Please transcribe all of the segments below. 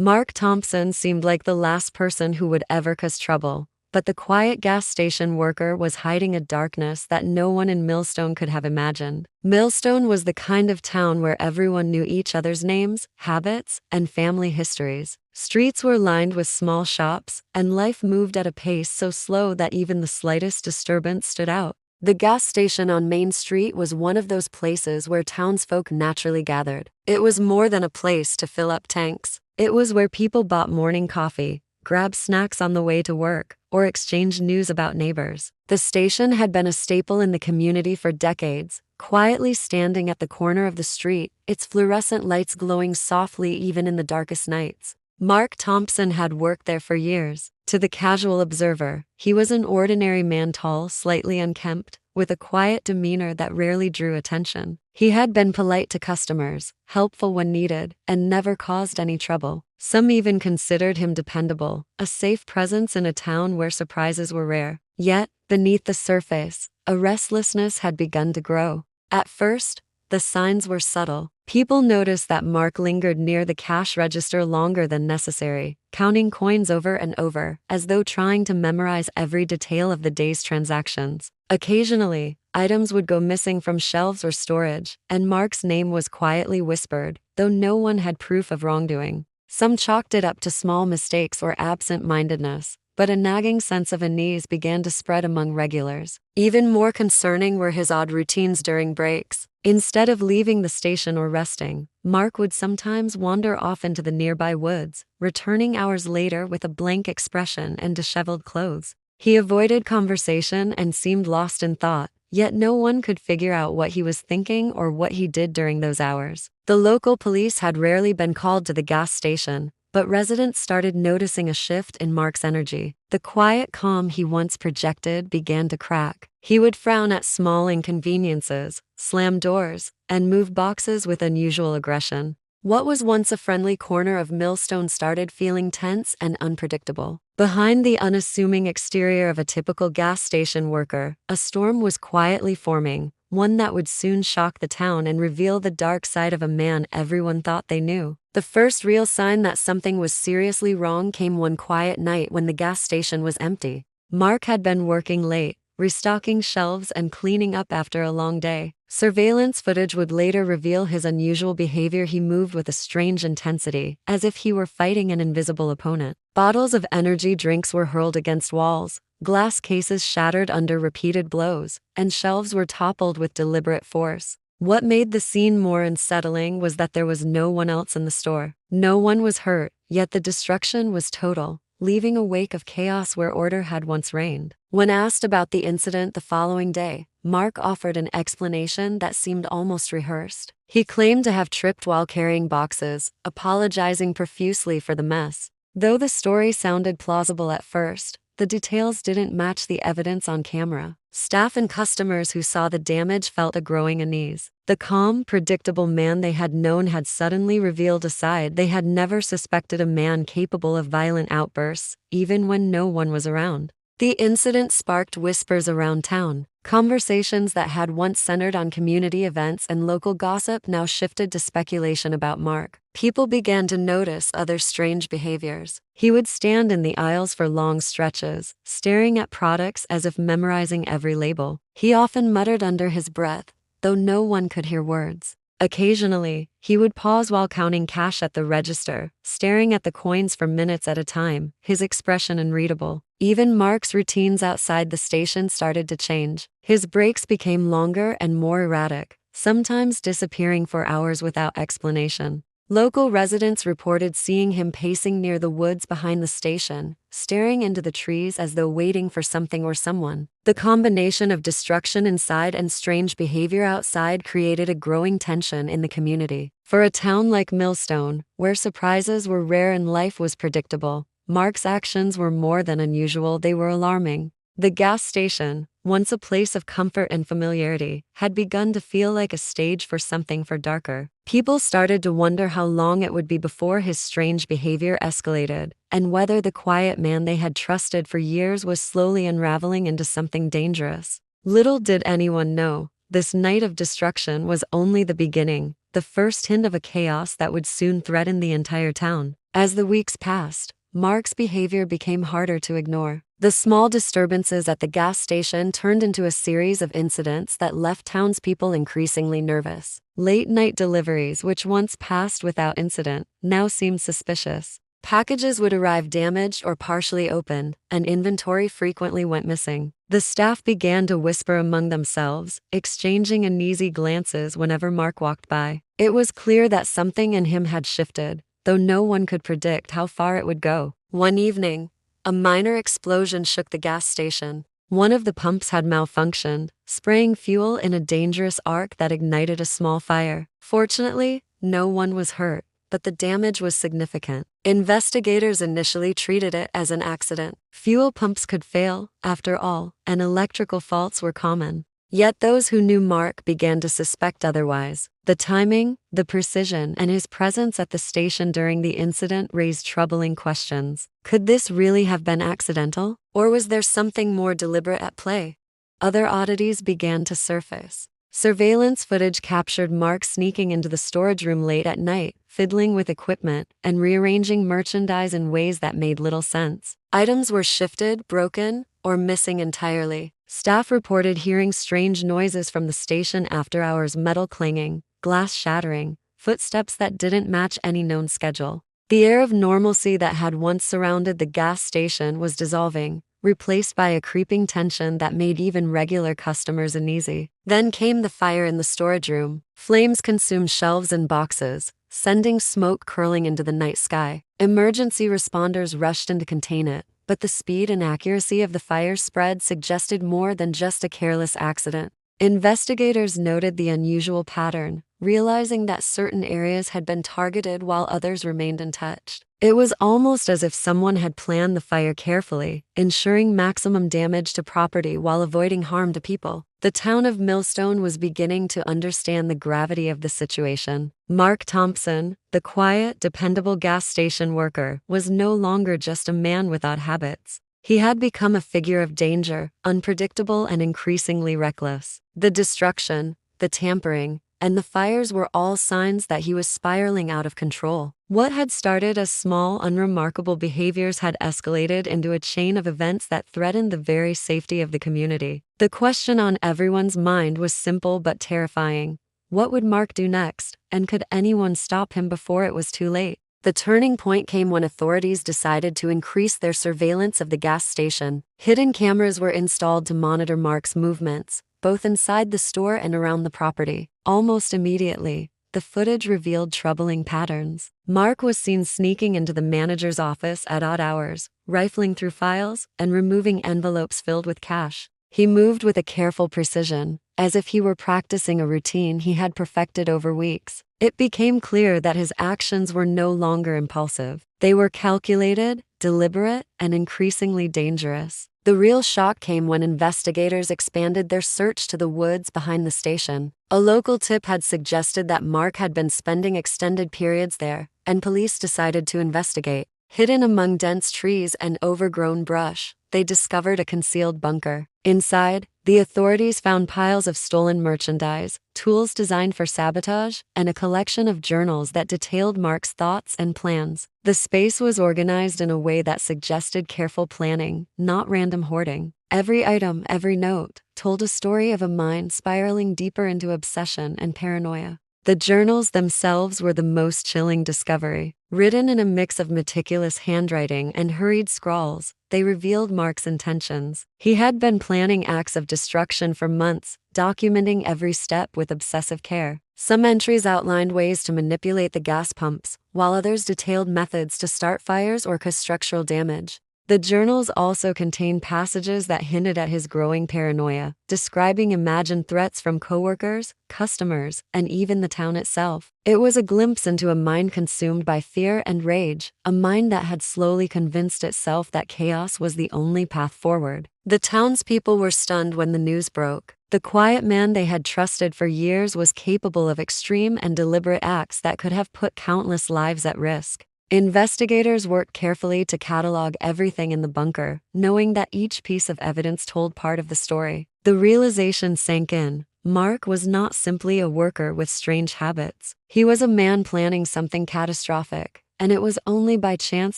Mark Thompson seemed like the last person who would ever cause trouble, but the quiet gas station worker was hiding a darkness that no one in Millstone could have imagined. Millstone was the kind of town where everyone knew each other's names, habits, and family histories. Streets were lined with small shops, and life moved at a pace so slow that even the slightest disturbance stood out. The gas station on Main Street was one of those places where townsfolk naturally gathered. It was more than a place to fill up tanks. It was where people bought morning coffee, grabbed snacks on the way to work, or exchanged news about neighbors. The station had been a staple in the community for decades, quietly standing at the corner of the street, its fluorescent lights glowing softly even in the darkest nights. Mark Thompson had worked there for years. To the casual observer, he was an ordinary man, tall, slightly unkempt, with a quiet demeanor that rarely drew attention. He had been polite to customers, helpful when needed, and never caused any trouble. Some even considered him dependable, a safe presence in a town where surprises were rare. Yet, beneath the surface, a restlessness had begun to grow. At first, the signs were subtle. People noticed that Mark lingered near the cash register longer than necessary, counting coins over and over, as though trying to memorize every detail of the day's transactions. Occasionally, items would go missing from shelves or storage, and Mark's name was quietly whispered, though no one had proof of wrongdoing. Some chalked it up to small mistakes or absent-mindedness, but a nagging sense of unease began to spread among regulars. Even more concerning were his odd routines during breaks. Instead of leaving the station or resting, Mark would sometimes wander off into the nearby woods, returning hours later with a blank expression and disheveled clothes. He avoided conversation and seemed lost in thought, yet no one could figure out what he was thinking or what he did during those hours. The local police had rarely been called to the gas station, but residents started noticing a shift in Mark's energy. The quiet calm he once projected began to crack. He would frown at small inconveniences, slam doors, and move boxes with unusual aggression. What was once a friendly corner of Millstone started feeling tense and unpredictable. Behind the unassuming exterior of a typical gas station worker, a storm was quietly forming, one that would soon shock the town and reveal the dark side of a man everyone thought they knew. The first real sign that something was seriously wrong came one quiet night when the gas station was empty. Mark had been working late, restocking shelves and cleaning up after a long day. Surveillance footage would later reveal his unusual behavior. He moved with a strange intensity, as if he were fighting an invisible opponent. Bottles of energy drinks were hurled against walls, glass cases shattered under repeated blows, and shelves were toppled with deliberate force. What made the scene more unsettling was that there was no one else in the store. No one was hurt, yet the destruction was total, leaving a wake of chaos where order had once reigned. When asked about the incident the following day, Mark offered an explanation that seemed almost rehearsed. He claimed to have tripped while carrying boxes, apologizing profusely for the mess. Though the story sounded plausible at first, the details didn't match the evidence on camera. Staff and customers who saw the damage felt a growing unease. The calm, predictable man they had known had suddenly revealed a side they had never suspected: a man capable of violent outbursts, even when no one was around. The incident sparked whispers around town. Conversations that had once centered on community events and local gossip now shifted to speculation about Mark. People began to notice other strange behaviors. He would stand in the aisles for long stretches, staring at products as if memorizing every label. He often muttered under his breath, though no one could hear words. Occasionally, he would pause while counting cash at the register, staring at the coins for minutes at a time, his expression unreadable. Even Mark's routines outside the station started to change. His breaks became longer and more erratic, sometimes disappearing for hours without explanation. Local residents reported seeing him pacing near the woods behind the station, staring into the trees as though waiting for something or someone. The combination of destruction inside and strange behavior outside created a growing tension in the community. For a town like Millstone, where surprises were rare and life was predictable, Mark's actions were more than unusual, they were alarming. The gas station, once a place of comfort and familiarity, had begun to feel like a stage for something far darker. People started to wonder how long it would be before his strange behavior escalated, and whether the quiet man they had trusted for years was slowly unraveling into something dangerous. Little did anyone know, this night of destruction was only the beginning, the first hint of a chaos that would soon threaten the entire town. As the weeks passed, Mark's behavior became harder to ignore. The small disturbances at the gas station turned into a series of incidents that left townspeople increasingly nervous. Late-night deliveries, which once passed without incident, now seemed suspicious. Packages would arrive damaged or partially opened, and inventory frequently went missing. The staff began to whisper among themselves, exchanging uneasy glances whenever Mark walked by. It was clear that something in him had shifted, though no one could predict how far it would go. One evening, a minor explosion shook the gas station. One of the pumps had malfunctioned, spraying fuel in a dangerous arc that ignited a small fire. Fortunately, no one was hurt, but the damage was significant. Investigators initially treated it as an accident. Fuel pumps could fail, after all, and electrical faults were common. Yet those who knew Mark began to suspect otherwise. The timing, the precision, and his presence at the station during the incident raised troubling questions. Could this really have been accidental? Or was there something more deliberate at play? Other oddities began to surface. Surveillance footage captured Mark sneaking into the storage room late at night, fiddling with equipment, and rearranging merchandise in ways that made little sense. Items were shifted, broken, or missing entirely. Staff reported hearing strange noises from the station after hours: metal clanging, glass shattering, footsteps that didn't match any known schedule. The air of normalcy that had once surrounded the gas station was dissolving, replaced by a creeping tension that made even regular customers uneasy. Then came the fire in the storage room. Flames consumed shelves and boxes, sending smoke curling into the night sky. Emergency responders rushed in to contain it, but the speed and accuracy of the fire's spread suggested more than just a careless accident. Investigators noted the unusual pattern, realizing that certain areas had been targeted while others remained untouched. It was almost as if someone had planned the fire carefully, ensuring maximum damage to property while avoiding harm to people. The town of Millstone was beginning to understand the gravity of the situation. Mark Thompson, the quiet, dependable gas station worker, was no longer just a man without habits. He had become a figure of danger, unpredictable and increasingly reckless. The destruction, the tampering, and the fires were all signs that he was spiraling out of control. What had started as small, unremarkable behaviors had escalated into a chain of events that threatened the very safety of the community. The question on everyone's mind was simple but terrifying. What would Mark do next, and could anyone stop him before it was too late? The turning point came when authorities decided to increase their surveillance of the gas station. Hidden cameras were installed to monitor Mark's movements, both inside the store and around the property. Almost immediately, the footage revealed troubling patterns. Mark was seen sneaking into the manager's office at odd hours, rifling through files, and removing envelopes filled with cash. He moved with a careful precision, as if he were practicing a routine he had perfected over weeks. It became clear that his actions were no longer impulsive. They were calculated, deliberate, and increasingly dangerous. The real shock came when investigators expanded their search to the woods behind the station. A local tip had suggested that Mark had been spending extended periods there, and police decided to investigate. Hidden among dense trees and overgrown brush, they discovered a concealed bunker. Inside, the authorities found piles of stolen merchandise, tools designed for sabotage, and a collection of journals that detailed Mark's thoughts and plans. The space was organized in a way that suggested careful planning, not random hoarding. Every item, every note, told a story of a mind spiraling deeper into obsession and paranoia. The journals themselves were the most chilling discovery. Written in a mix of meticulous handwriting and hurried scrawls, they revealed Mark's intentions. He had been planning acts of destruction for months, documenting every step with obsessive care. Some entries outlined ways to manipulate the gas pumps, while others detailed methods to start fires or cause structural damage. The journals also contained passages that hinted at his growing paranoia, describing imagined threats from coworkers, customers, and even the town itself. It was a glimpse into a mind consumed by fear and rage, a mind that had slowly convinced itself that chaos was the only path forward. The townspeople were stunned when the news broke. The quiet man they had trusted for years was capable of extreme and deliberate acts that could have put countless lives at risk. Investigators worked carefully to catalog everything in the bunker, knowing that each piece of evidence told part of the story. The realization sank in. Mark was not simply a worker with strange habits. He was a man planning something catastrophic, and it was only by chance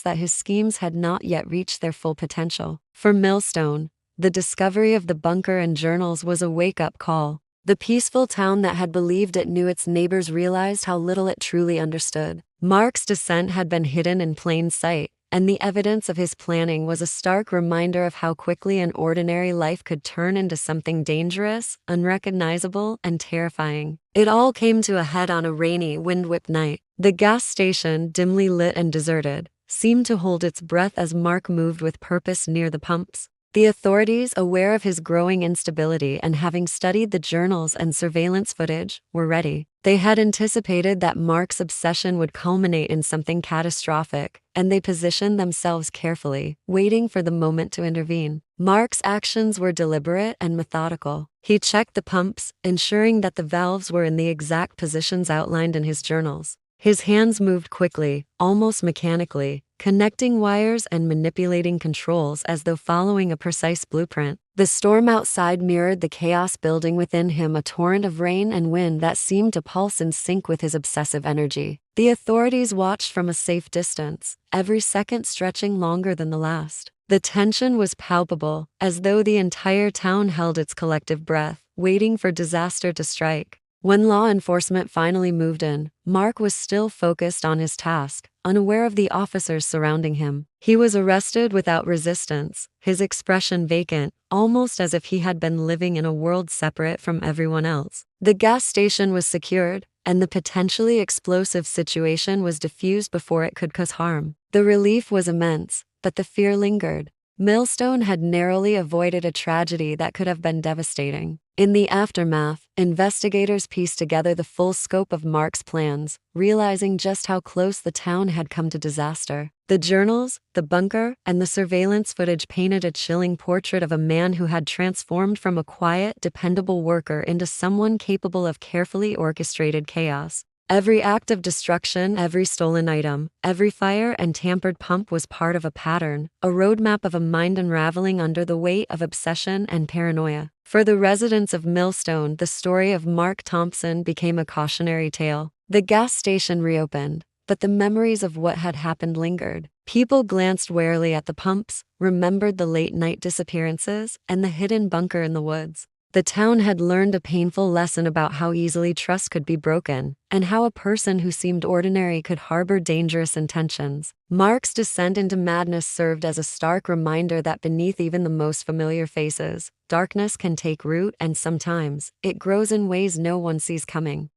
that his schemes had not yet reached their full potential. For Millstone, the discovery of the bunker and journals was a wake-up call. The peaceful town that had believed it knew its neighbors realized how little it truly understood. Mark's descent had been hidden in plain sight, and the evidence of his planning was a stark reminder of how quickly an ordinary life could turn into something dangerous, unrecognizable, and terrifying. It all came to a head on a rainy, wind-whipped night. The gas station, dimly lit and deserted, seemed to hold its breath as Mark moved with purpose near the pumps. The authorities, aware of his growing instability and having studied the journals and surveillance footage, were ready. They had anticipated that Mark's obsession would culminate in something catastrophic, and they positioned themselves carefully, waiting for the moment to intervene. Mark's actions were deliberate and methodical. He checked the pumps, ensuring that the valves were in the exact positions outlined in his journals. His hands moved quickly, almost mechanically, connecting wires and manipulating controls as though following a precise blueprint. The storm outside mirrored the chaos building within him, a torrent of rain and wind that seemed to pulse in sync with his obsessive energy. The authorities watched from a safe distance, every second stretching longer than the last. The tension was palpable, as though the entire town held its collective breath, waiting for disaster to strike. When law enforcement finally moved in, Mark was still focused on his task, unaware of the officers surrounding him. He was arrested without resistance, his expression vacant, almost as if he had been living in a world separate from everyone else. The gas station was secured, and the potentially explosive situation was diffused before it could cause harm. The relief was immense, but the fear lingered. Millstone had narrowly avoided a tragedy that could have been devastating. In the aftermath, investigators pieced together the full scope of Mark's plans, realizing just how close the town had come to disaster. The journals, the bunker, and the surveillance footage painted a chilling portrait of a man who had transformed from a quiet, dependable worker into someone capable of carefully orchestrated chaos. Every act of destruction, every stolen item, every fire and tampered pump was part of a pattern, a roadmap of a mind unraveling under the weight of obsession and paranoia. For the residents of Millstone, the story of Mark Thompson became a cautionary tale. The gas station reopened, but the memories of what had happened lingered. People glanced warily at the pumps, remembered the late-night disappearances, and the hidden bunker in the woods. The town had learned a painful lesson about how easily trust could be broken, and how a person who seemed ordinary could harbor dangerous intentions. Mark's descent into madness served as a stark reminder that beneath even the most familiar faces, darkness can take root, and sometimes, it grows in ways no one sees coming.